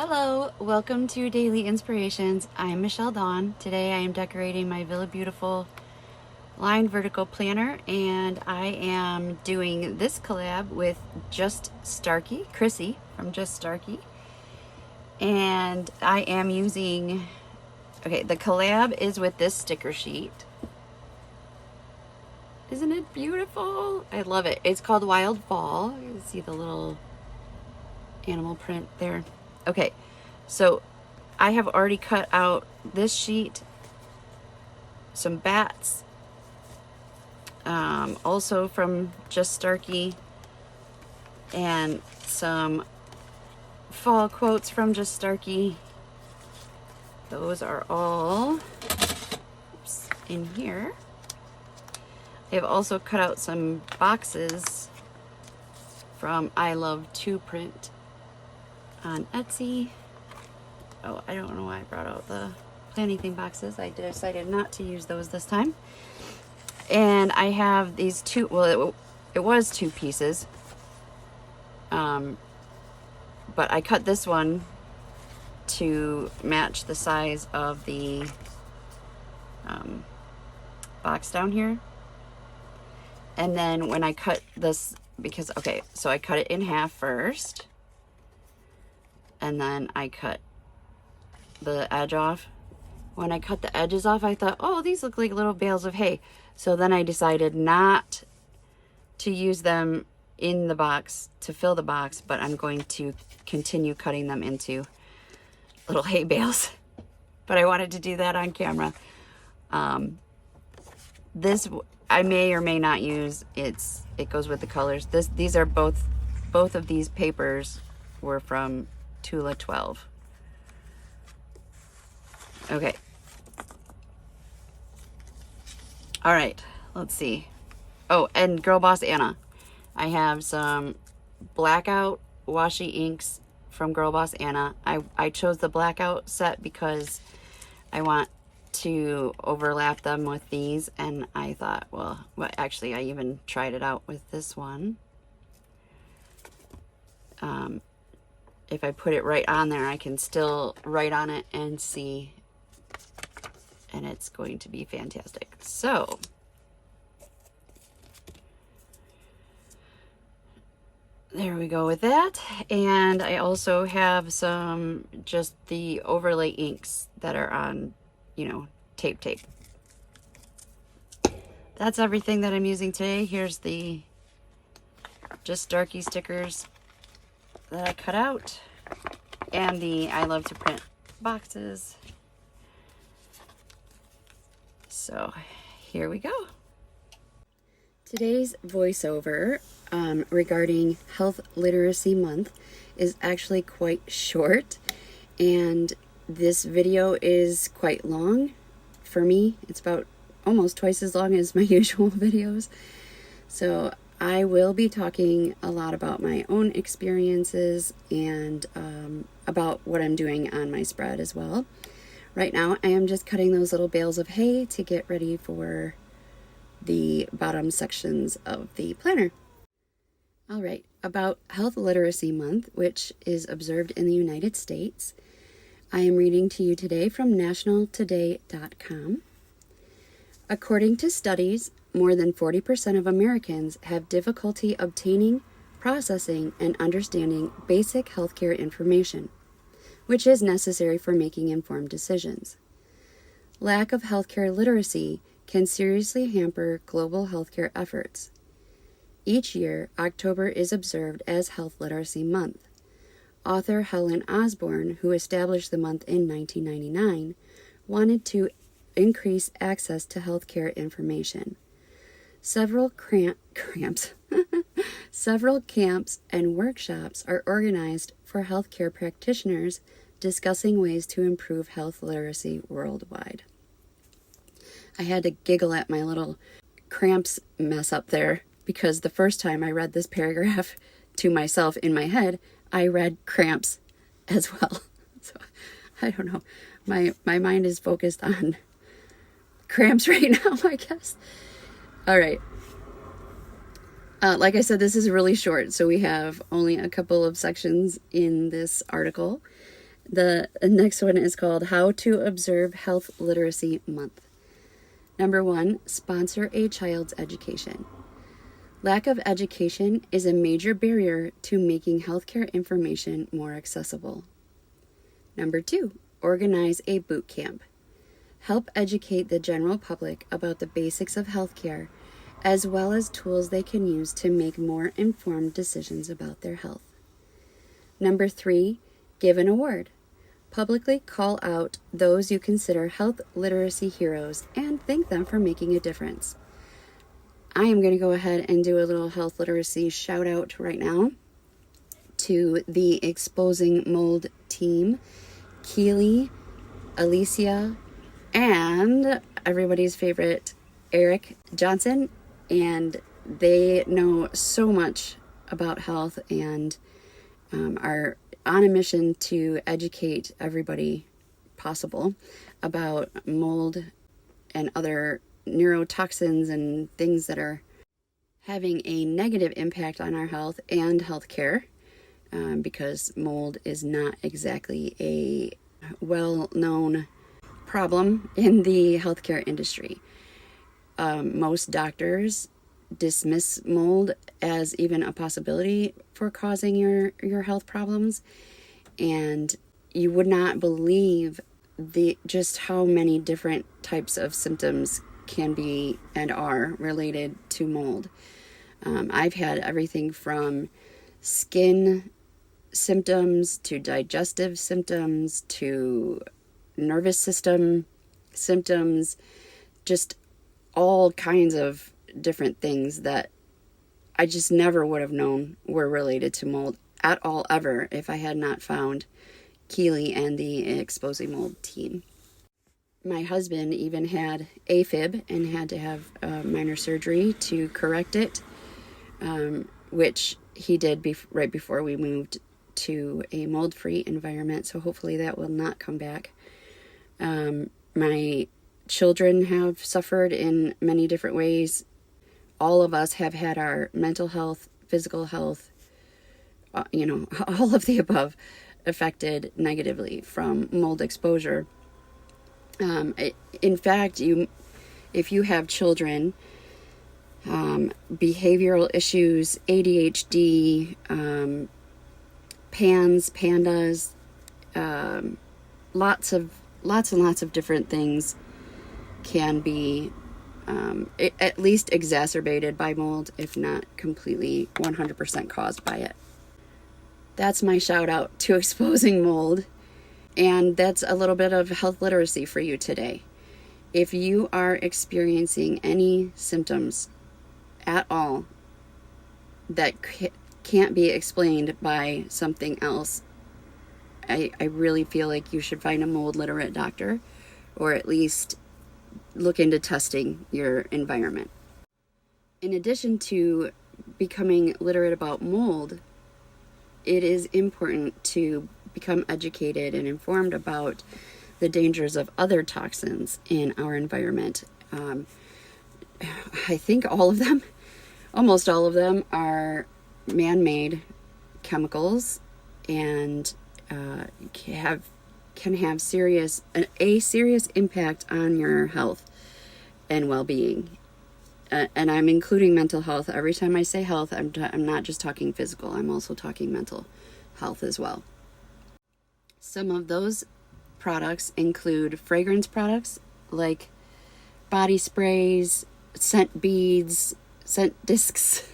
Hello, welcome to Daily Inspirations. I'm Michelle Dawn. Today I am decorating my VillabeauTIFFul lined vertical planner, and I am doing this collab with Just Starkey, Chrissy from Just Starkey. And I am using, the collab is with this sticker sheet. Isn't it beautiful? I love it. It's called Wild Fall. You can see the little animal print there. Okay, so I have already cut out this sheet, some bats, also from Just Starkey, and some fall quotes from Just Starkey. Those are all in here. I've also cut out some boxes from I Love to Print on Etsy. Oh, I don't know why I brought out the planning thing boxes. I decided not to use those this time. And I have these two, well, it was two pieces. But I cut this one to match the size of the box down here. And then when I cut this, because, so I cut it in half first. And then I cut the edge off. When I cut the edges off, I thought, oh, these look like little bales of hay. So then I decided not to use them in the box to fill the box, but I'm going to continue cutting them into little hay bales. But I wanted to do that on camera. This I may or may not use. It goes with the colors. These are both of these papers were from Tula 12. Okay. All right, let's see. Oh, and Girl Boss Anna. I have some blackout washi inks from Girl Boss Anna. I chose the blackout set because I want to overlap them with these, and I thought, well, actually I even tried it out with this one. If I put it right on there, I can still write on it and see, and it's going to be fantastic. So there we go with that. And I also have some just the overlay inks that are on, tape. That's everything that I'm using today. Here's the Just Starkey stickers that I cut out, and the I Love to Print boxes. So here we go. Today's voiceover regarding Health Literacy Month is actually quite short, and this video is quite long for me. It's about almost twice as long as my usual videos. So I will be talking a lot about my own experiences and about what I'm doing on my spread as well. Right now, I am just cutting those little bales of hay to get ready for the bottom sections of the planner. All right, about Health Literacy Month, which is observed in the United States. I am reading to you today from nationaltoday.com. According to studies, more than 40% of Americans have difficulty obtaining, processing, and understanding basic healthcare information, which is necessary for making informed decisions. Lack of healthcare literacy can seriously hamper global healthcare efforts. Each year, October is observed as Health Literacy Month. Author Helen Osborne, who established the month in 1999, wanted to increase access to healthcare information. Several Several camps and workshops are organized for healthcare practitioners discussing ways to improve health literacy worldwide. I had to giggle at my little cramps mess up there because the first time I read this paragraph to myself in my head, I read cramps as well. So I don't know. My mind is focused on cramps right now, I guess. All right. Like I said, this is really short, so we have only a couple of sections in this article. The next one is called How to Observe Health Literacy Month. Number 1, sponsor a child's education. Lack of education is a major barrier to making healthcare information more accessible. Number 2, organize a boot camp. Help educate the general public about the basics of healthcare, as well as tools they can use to make more informed decisions about their health. Number 3, give an award. Publicly call out those you consider health literacy heroes and thank them for making a difference. I am going to go ahead and do a little health literacy shout out right now to the Exposing Mold team, Keely, Alicia, and everybody's favorite, Eric Johnson. And they know so much about health and are on a mission to educate everybody possible about mold and other neurotoxins and things that are having a negative impact on our health and healthcare, because mold is not exactly a well-known problem in the healthcare industry. Most doctors dismiss mold as even a possibility for causing your health problems, and you would not believe just how many different types of symptoms can be and are related to mold. I've had everything from skin symptoms to digestive symptoms to nervous system symptoms, just all kinds of different things that I just never would have known were related to mold at all ever if I had not found Keely and the Exposing Mold team. My husband even had AFib and had to have minor surgery to correct it, which he did right before we moved to a mold-free environment, so hopefully that will not come back. My children have suffered in many different ways. All of us have had our mental health, physical health, all of the above affected negatively from mold exposure. In fact, if you have children, behavioral issues, ADHD, pandas, lots and lots of different things can be at least exacerbated by mold, if not completely 100% caused by it. That's my shout out to Exposing Mold, and that's a little bit of health literacy for you today. If you are experiencing any symptoms at all that can't be explained by something else, I really feel like you should find a mold literate doctor, or at least look into testing your environment. In addition to becoming literate about mold, it is important to become educated and informed about the dangers of other toxins in our environment. I think almost all of them are man-made chemicals and can have a serious impact on your health and well-being. And I'm including mental health. Every time I say health, I'm not just talking physical. I'm also talking mental health as well. Some of those products include fragrance products like body sprays, scent beads, scent discs,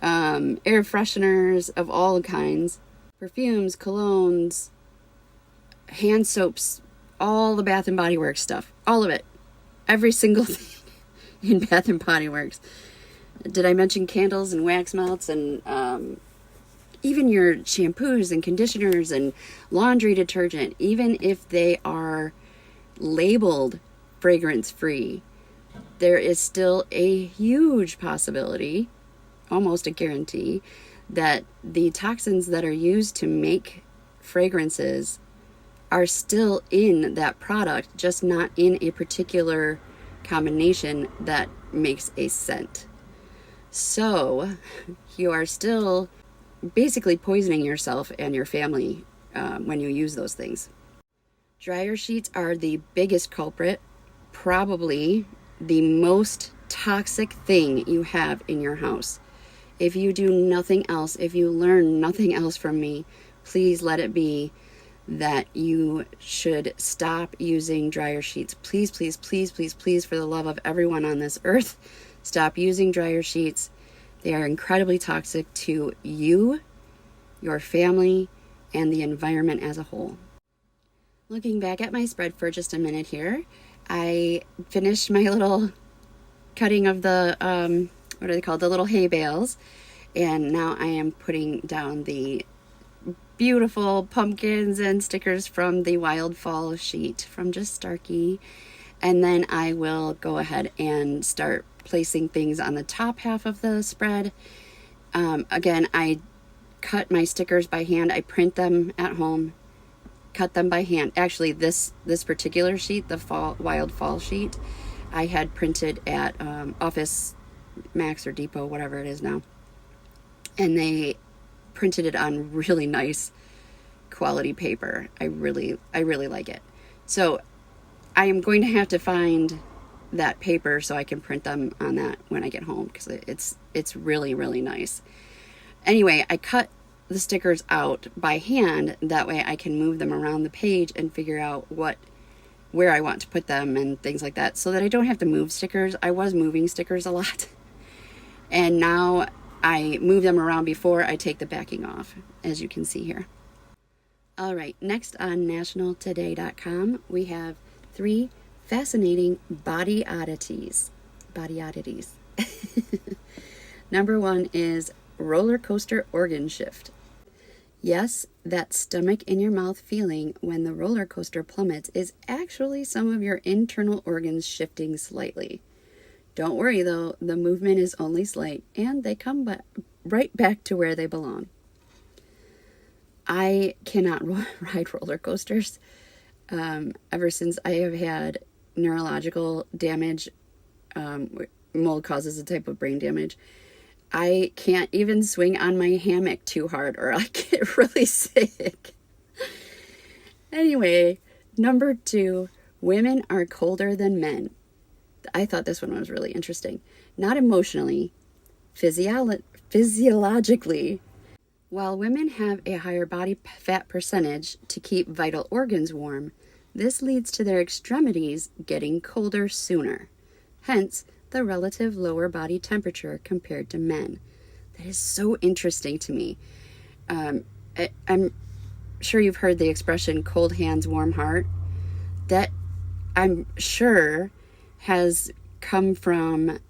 air fresheners of all kinds, perfumes, colognes, hand soaps, all the Bath and Body Works stuff, all of it, every single thing in Bath and Body Works. Did I mention candles and wax melts and even your shampoos and conditioners and laundry detergent, even if they are labeled fragrance free, there is still a huge possibility, almost a guarantee, that the toxins that are used to make fragrances are still in that product, just not in a particular combination that makes a scent. So you are still basically poisoning yourself and your family when you use those things. Dryer sheets are the biggest culprit, probably the most toxic thing you have in your house. If you do nothing else, if you learn nothing else from me, please let it be that you should stop using dryer sheets. Please, please, please, please, please, for the love of everyone on this earth, stop using dryer sheets. They are incredibly toxic to you, your family, and the environment as a whole. Looking back at my spread for just a minute here, I finished my little cutting of the, what are they called? The little hay bales. And now I am putting down the beautiful pumpkins and stickers from the Wild Fall sheet from Just Starkey. And then I will go ahead and start placing things on the top half of the spread. Again, I cut my stickers by hand. I print them at home, cut them by hand. Actually, this particular sheet, the Wild Fall sheet, I had printed at Office Max or Depot, whatever it is now. And they printed it on really nice quality paper. I really like it. So I am going to have to find that paper so I can print them on that when I get home, because it's really, really nice. Anyway, I cut the stickers out by hand. That way I can move them around the page and figure out where I want to put them and things like that, so that I don't have to move stickers. I was moving stickers a lot, and now I move them around before I take the backing off, as you can see here. All right, next on nationaltoday.com, we have 3 fascinating body oddities. Number 1 is roller coaster organ shift. Yes, that stomach in your mouth feeling when the roller coaster plummets is actually some of your internal organs shifting slightly. Don't worry though, the movement is only slight and they come right back to where they belong. I cannot ride roller coasters. Ever since I have had neurological damage, mold causes a type of brain damage, I can't even swing on my hammock too hard or I get really sick. Anyway, number 2, women are colder than men. I thought this one was really interesting. Not emotionally, physiologically. While women have a higher body fat percentage to keep vital organs warm, this leads to their extremities getting colder sooner. Hence, the relative lower body temperature compared to men. That is so interesting to me. I'm sure you've heard the expression cold hands, warm heart. That, I'm sure, has come from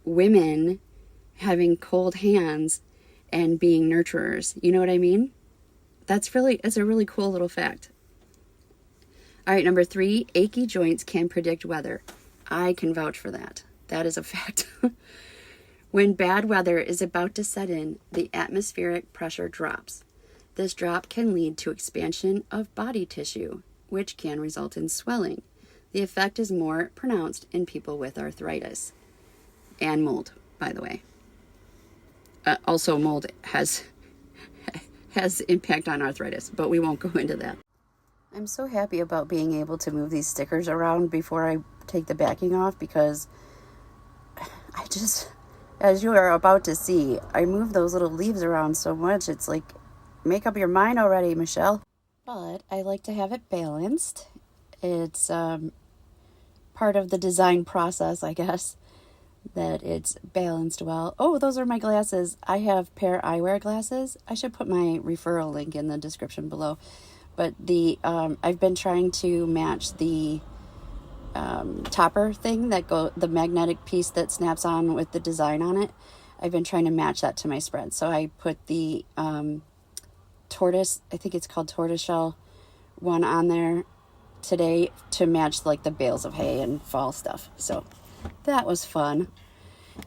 women having cold hands and being nurturers. You know what I mean? It's a really cool little fact. All right, number 3, achy joints can predict weather. I can vouch for that. That is a fact. When bad weather is about to set in, the atmospheric pressure drops. This drop can lead to expansion of body tissue, which can result in swelling. The effect is more pronounced in people with arthritis and mold, by the way. Also, mold has impact on arthritis, but we won't go into that. I'm so happy about being able to move these stickers around before I take the backing off, because I just, as you are about to see, I move those little leaves around so much. It's like, make up your mind already, Michelle. But I like to have it balanced. It's part of the design process, I guess, that it's balanced well. Oh, those are my glasses. I have pair eyewear glasses. I should put my referral link in the description below. But I've been trying to match the topper thing the magnetic piece that snaps on with the design on it. I've been trying to match that to my spread. So I put the tortoise, I think it's called tortoiseshell one on there today to match like the bales of hay and fall stuff. So that was fun.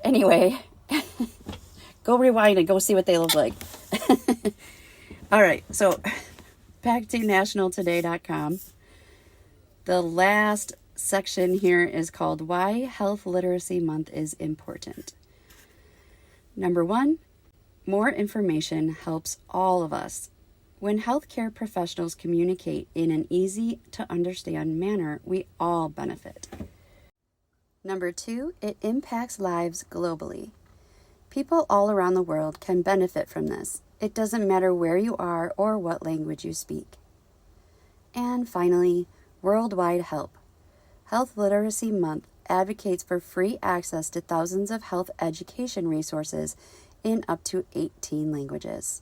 Anyway, go rewind and go see what they look like. All right, so back to nationaltoday.com. The last section here is called Why Health Literacy Month is Important. Number 1, more information helps all of us. When healthcare professionals communicate in an easy to understand manner, we all benefit. Number 2, it impacts lives globally. People all around the world can benefit from this. It doesn't matter where you are or what language you speak. And finally, worldwide help. Health Literacy Month advocates for free access to thousands of health education resources in up to 18 languages.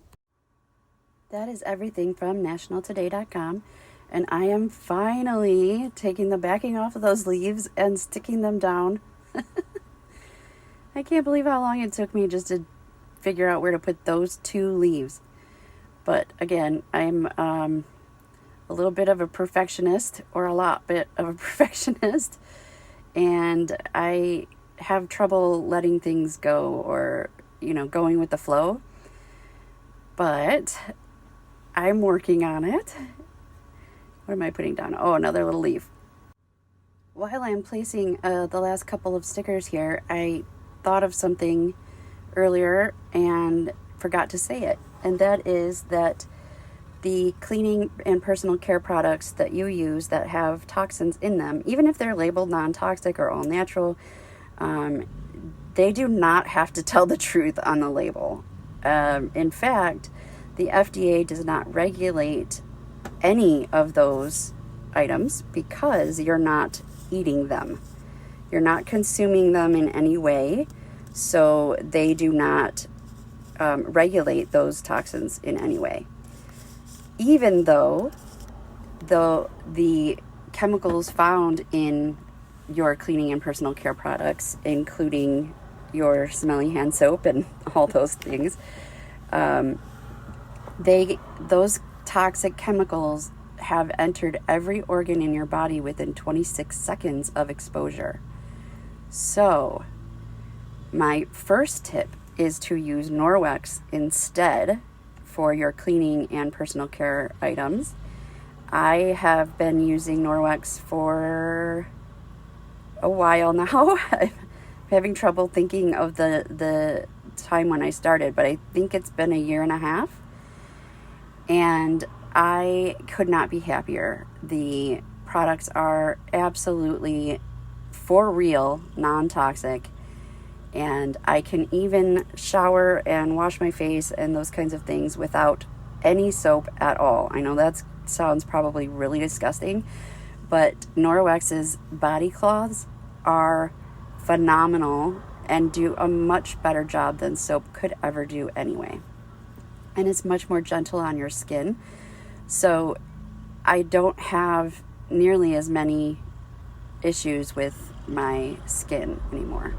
That is everything from nationaltoday.com, and I am finally taking the backing off of those leaves and sticking them down. I can't believe how long it took me just to figure out where to put those 2 leaves. But again, I'm a little bit of a perfectionist, or a lot bit of a perfectionist, and I have trouble letting things go or, going with the flow. But I'm working on it. What am I putting down? Oh, another little leaf. While I'm placing the last couple of stickers here, I thought of something earlier and forgot to say it. And that is that the cleaning and personal care products that you use that have toxins in them, even if they're labeled non-toxic or all natural, they do not have to tell the truth on the label. In fact, the FDA does not regulate any of those items because you're not eating them. You're not consuming them in any way, so they do not regulate those toxins in any way. Even though the chemicals found in your cleaning and personal care products, including your smelly hand soap and all those things, those toxic chemicals have entered every organ in your body within 26 seconds of exposure. So, my first tip is to use Norwex instead for your cleaning and personal care items. I have been using Norwex for a while now. I'm having trouble thinking of the time when I started, but I think it's been 1.5 years. And I could not be happier. The products are absolutely, for real, non-toxic. And I can even shower and wash my face and those kinds of things without any soap at all. I know that sounds probably really disgusting, but Norwex's body cloths are phenomenal and do a much better job than soap could ever do anyway. And it's much more gentle on your skin. So I don't have nearly as many issues with my skin anymore.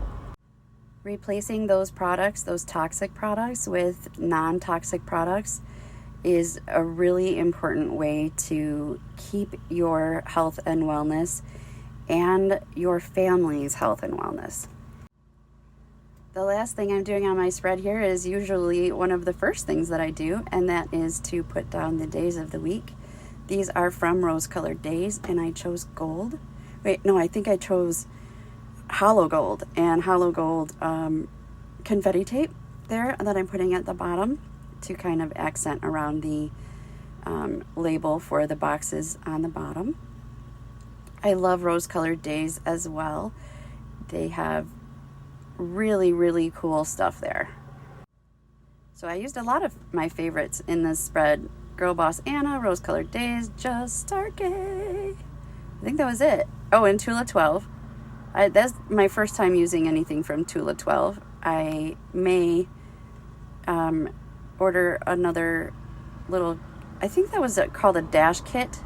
Replacing those products, those toxic products, with non-toxic products is a really important way to keep your health and wellness and your family's health and wellness. The last thing I'm doing on my spread here is usually one of the first things that I do, and that is to put down the days of the week. These are from Rose Colored Days, and I chose gold. I think I chose hollow gold, and hollow gold confetti tape there that I'm putting at the bottom to kind of accent around the label for the boxes on the bottom. I love Rose Colored Days as well. They have really, really cool stuff there. So I used a lot of my favorites in this spread. Girl Boss Anna, Rose Colored Days, Just Starkey. I think that was it. Oh, and Tula 12. That's my first time using anything from Tula 12. I may order another little, I think that was called a dash kit,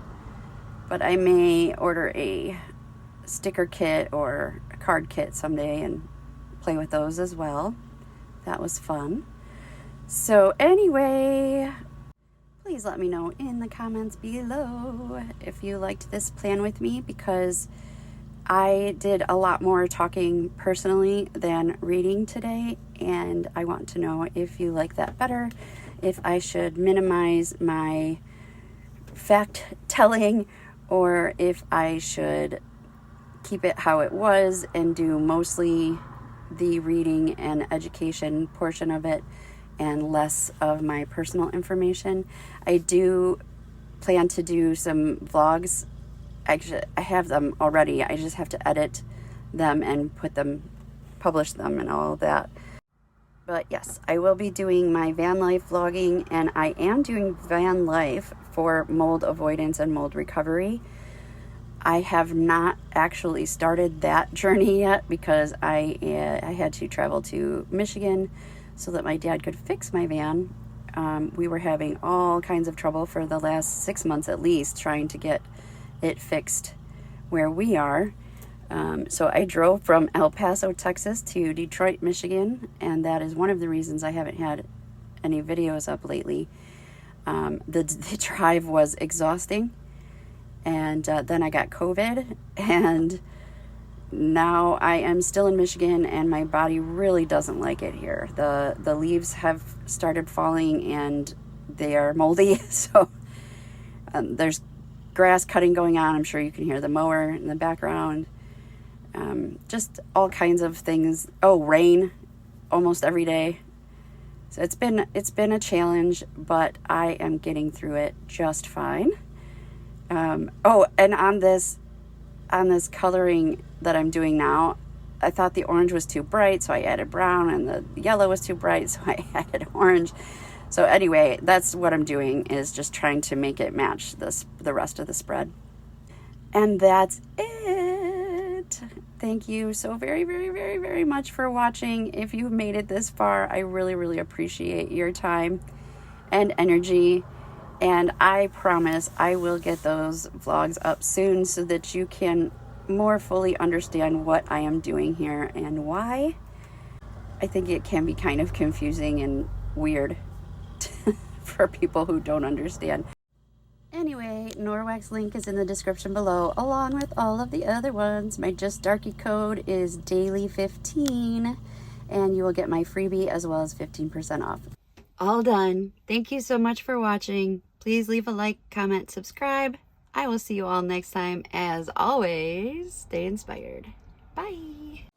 but I may order a sticker kit or a card kit someday and play with those as well. That was fun. So anyway, please let me know in the comments below if you liked this plan with me, because I did a lot more talking personally than reading today, and I want to know if you like that better, if I should minimize my fact telling, or if I should keep it how it was and do mostly the reading and education portion of it, and less of my personal information. I do plan to do some vlogs. Actually, I have them already. I just have to edit them and publish them and all of that. But yes, I will be doing my van life vlogging, and I am doing van life for mold avoidance and mold recovery. I have not actually started that journey yet because I had to travel to Michigan so that my dad could fix my van. We were having all kinds of trouble for the last 6 months at least trying to get it fixed where we are. So I drove from El Paso, Texas to Detroit, Michigan, and that is one of the reasons I haven't had any videos up lately. The drive was exhausting, and then I got COVID, and now I am still in Michigan, and my body really doesn't like it here. The leaves have started falling, and they are moldy, so there's grass cutting going on. I'm sure you can hear the mower in the background. Just all kinds of things. Oh, rain almost every day. So it's been a challenge, but I am getting through it just fine. Oh, and on this coloring that I'm doing now, I thought the orange was too bright, so I added brown, and the yellow was too bright, so I added orange. So anyway, that's what I'm doing, is just trying to make it match the rest of the spread. And that's it. Thank you so very, very, very, very much for watching. If you've made it this far, I really, really appreciate your time and energy. And I promise I will get those vlogs up soon so that you can more fully understand what I am doing here and why. I think it can be kind of confusing and weird for people who don't understand. Anyway, Norwax link is in the description below, along with all of the other ones. My Just Darky code is Daley15, and you will get my freebie as well as 15% off. All done. Thank you so much for watching. Please leave a like, comment, subscribe. I will see you all next time. As always, stay inspired. Bye.